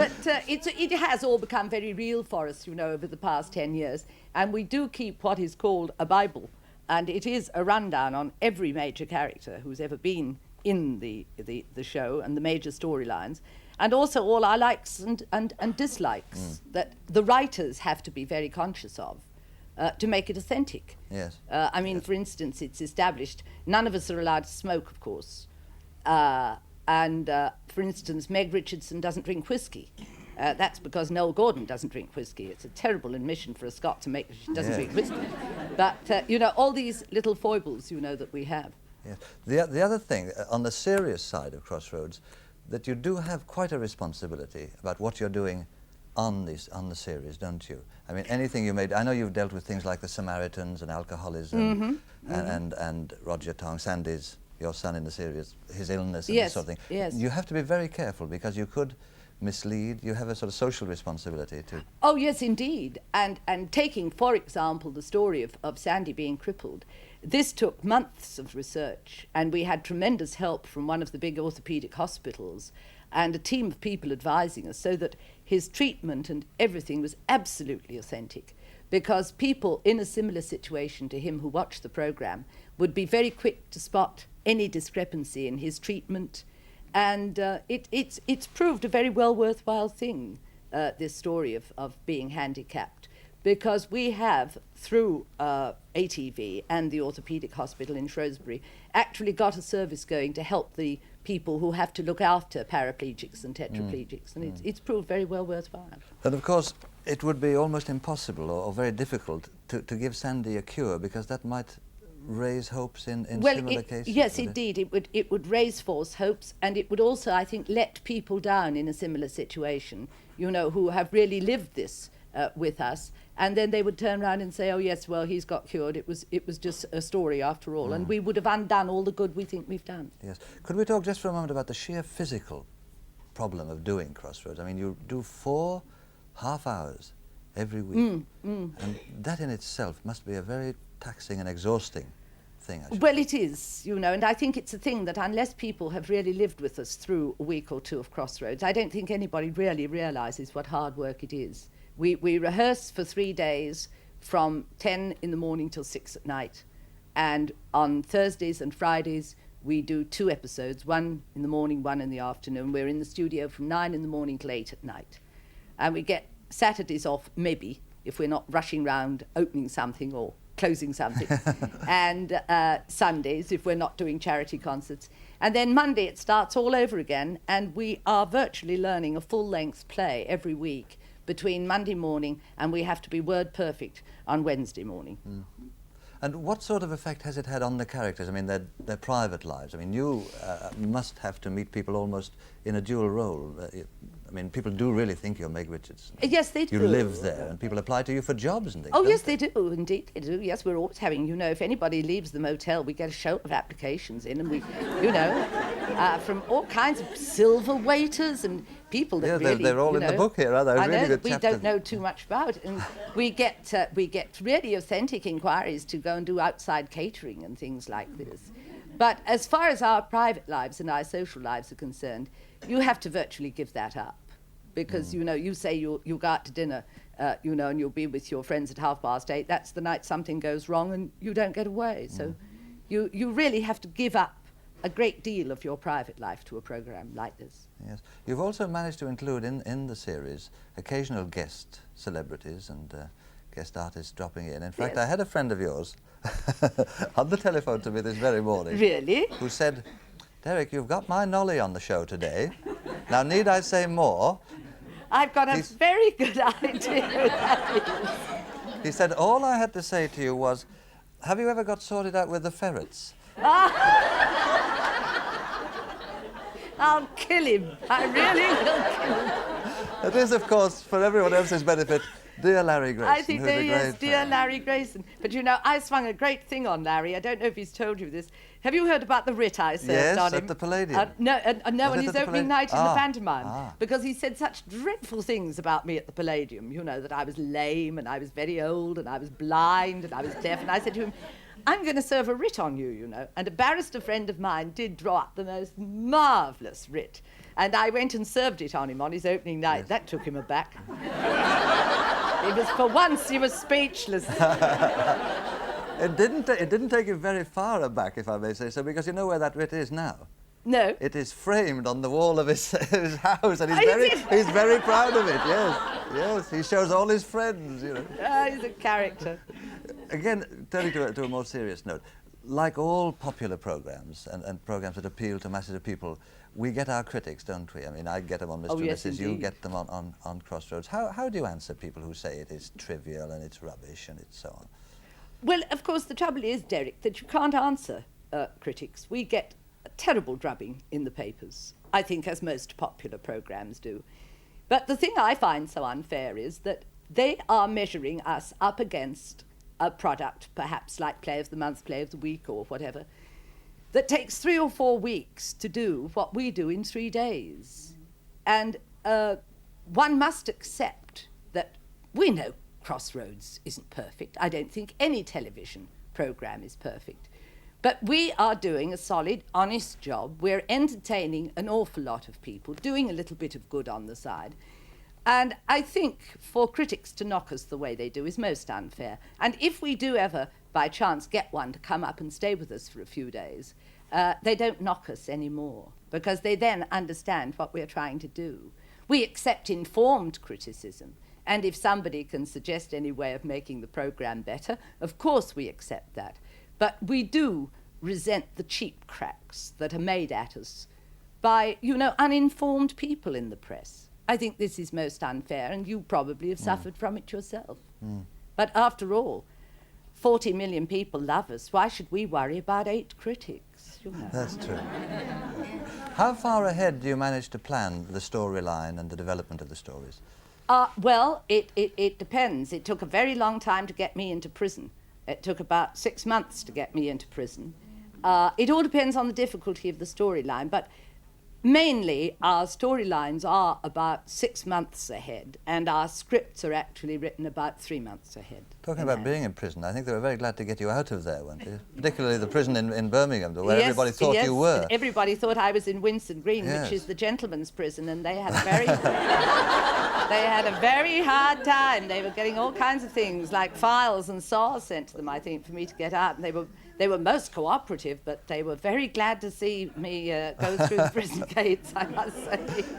But it has all become very real for us, you know, over the past 10 years. And we do keep what is called a Bible. And it is a rundown on every major character who's ever been in the show and the major storylines. And also all our likes and dislikes that the writers have to be very conscious of to make it authentic. Yes. I mean, for instance, it's established none of us are allowed to smoke, of course. For instance, Meg Richardson doesn't drink whiskey. That's because Noele Gordon doesn't drink whiskey. It's a terrible admission for a Scot to make that she doesn't drink whiskey. But, you know, all these little foibles, you know, that we have. Yes. The other thing, on the serious side of Crossroads, that you do have quite a responsibility about what you're doing on the series, don't you? I mean, anything you made, I know you've dealt with things like the Samaritans and alcoholism and Roger Tong, Sandy's, your son in the series, his illness and this sort of thing. Yes. You have to be very careful because you could mislead. You have a sort of social responsibility too. Oh, yes, indeed. And taking, for example, the story of Sandy being crippled, this took months of research, and we had tremendous help from one of the big orthopedic hospitals and a team of people advising us so that his treatment and everything was absolutely authentic, because people in a similar situation to him who watched the program would be very quick to spot any discrepancy in his treatment. And it's proved a very well worthwhile thing, this story of being handicapped, because we have, through ATV and the orthopedic hospital in Shrewsbury, actually got a service going to help the people who have to look after paraplegics and tetraplegics, and it's proved very well worthwhile. And of course, it would be almost impossible or very difficult to give Sandy a cure, because that might raise hopes in similar cases? Yes, indeed. It would raise false hopes, and it would also, I think, let people down in a similar situation, you know, who have really lived this with us, and then they would turn around and say, oh yes, well, he's got cured, it was just a story after all, and we would have undone all the good we think we've done. Yes. Could we talk just for a moment about the sheer physical problem of doing Crossroads? I mean, you do 4 half hours every week, and that in itself must be a very taxing and exhausting thing. Well, it is, you know, and I think it's a thing that unless people have really lived with us through a week or two of Crossroads, I don't think anybody really realises what hard work it is. We rehearse for 3 days from 10 in the morning till 6 at night, and on Thursdays and Fridays we do 2 episodes, 1 in the morning, 1 in the afternoon. We're in the studio from 9 in the morning till 8 at night, and we get Saturdays off, maybe, if we're not rushing round opening something or closing something, and Sundays if we're not doing charity concerts. And then Monday it starts all over again, and we are virtually learning a full-length play every week between Monday morning, and we have to be word perfect on Wednesday morning. And what sort of effect has it had on the characters? I mean, their private lives. I mean, you must have to meet people almost in a dual role. I mean, people do really think you're Meg Richardson. Yes, they do. You live there, and people apply to you for jobs and things. Oh, yes, they do. Indeed, they do. Yes, we're always having, you know, if anybody leaves the motel, we get a show of applications in, and we, you know, from all kinds of silver waiters and people that really, they're all in the book here, are they? I know, really that good we don't know too much about, and we get really authentic inquiries to go and do outside catering and things like this. But as far as our private lives and our social lives are concerned, you have to virtually give that up. Because, you know, you say you'll go out to dinner, you know, and you'll be with your friends at 8:30. That's the night something goes wrong and you don't get away. So you really have to give up a great deal of your private life to a program like this. Yes. You've also managed to include in the series occasional guest celebrities and guest artists dropping in. In fact, I had a friend of yours on the telephone to me this very morning. Really? Who said, Derek, you've got my Nolly on the show today. Now, need I say more? I've got a very good idea who that is. He said, all I had to say to you was, have you ever got sorted out with the ferrets? I'll kill him. I really will kill him. It is, of course, for everyone else's benefit, dear Larry Grayson. I think there he is, dear Larry Grayson. But you know, I swung a great thing on Larry. I don't know if he's told you this. Have you heard about the writ I served on him? Yes, at the Palladium. No, on his opening night in the pantomime. Ah. Because he said such dreadful things about me at the Palladium. You know, that I was lame and I was very old and I was blind and I was deaf. And I said to him, I'm going to serve a writ on you, you know. And a barrister friend of mine did draw up the most marvellous writ. And I went and served it on him on his opening night. Yes. That took him aback. For once, he was speechless. It didn't take him very far aback, if I may say so, because you know where that writ is now? No. It is framed on the wall of his house, and he's very proud of it, yes. Yes, he shows all his friends, you know. He's a character. Again, turning to a more serious note, like all popular programs and programs that appeal to masses of people, we get our critics, don't we? I mean, I get them on Mr. and Yes, Mrs. You indeed. get them on Crossroads. How do you answer people who say it is trivial and it's rubbish and it's so on? Well, of course, the trouble is, Derek, that you can't answer critics. We get a terrible drubbing in the papers, I think, as most popular programmes do. But the thing I find so unfair is that they are measuring us up against a product, perhaps like Play of the Month, Play of the Week, or whatever, that takes 3 or 4 weeks to do what we do in 3 days. And one must accept that we know Crossroads isn't perfect. I don't think any television programme is perfect. But we are doing a solid, honest job. We're entertaining an awful lot of people, doing a little bit of good on the side. And I think for critics to knock us the way they do is most unfair. And if we do ever, by chance, get one to come up and stay with us for a few days, they don't knock us anymore, because they then understand what we're trying to do. We accept informed criticism. And if somebody can suggest any way of making the programme better, of course we accept that. But we do resent the cheap cracks that are made at us by, uninformed people in the press. I think this is most unfair, and you probably have suffered from it yourself. But after all, 40 million people love us. Why should we worry about 8 critics? That's true. How far ahead do you manage to plan the storyline and the development of the stories? Well, it depends. It took a very long time to get me into prison. It took about 6 months to get me into prison. It all depends on the difficulty of the storyline, but mainly our storylines are about 6 months ahead, and our scripts are actually written about 3 months ahead. Talking about being in prison, I think they were very glad to get you out of there, weren't they? Particularly the prison in Birmingham, where everybody thought you were. Everybody thought I was in Winson Green, which is the gentleman's prison, and they had a very hard time. They were getting all kinds of things, like files and saws sent to them, I think, for me to get out. And they were most cooperative, but they were very glad to see me go through the prison gates, I must say.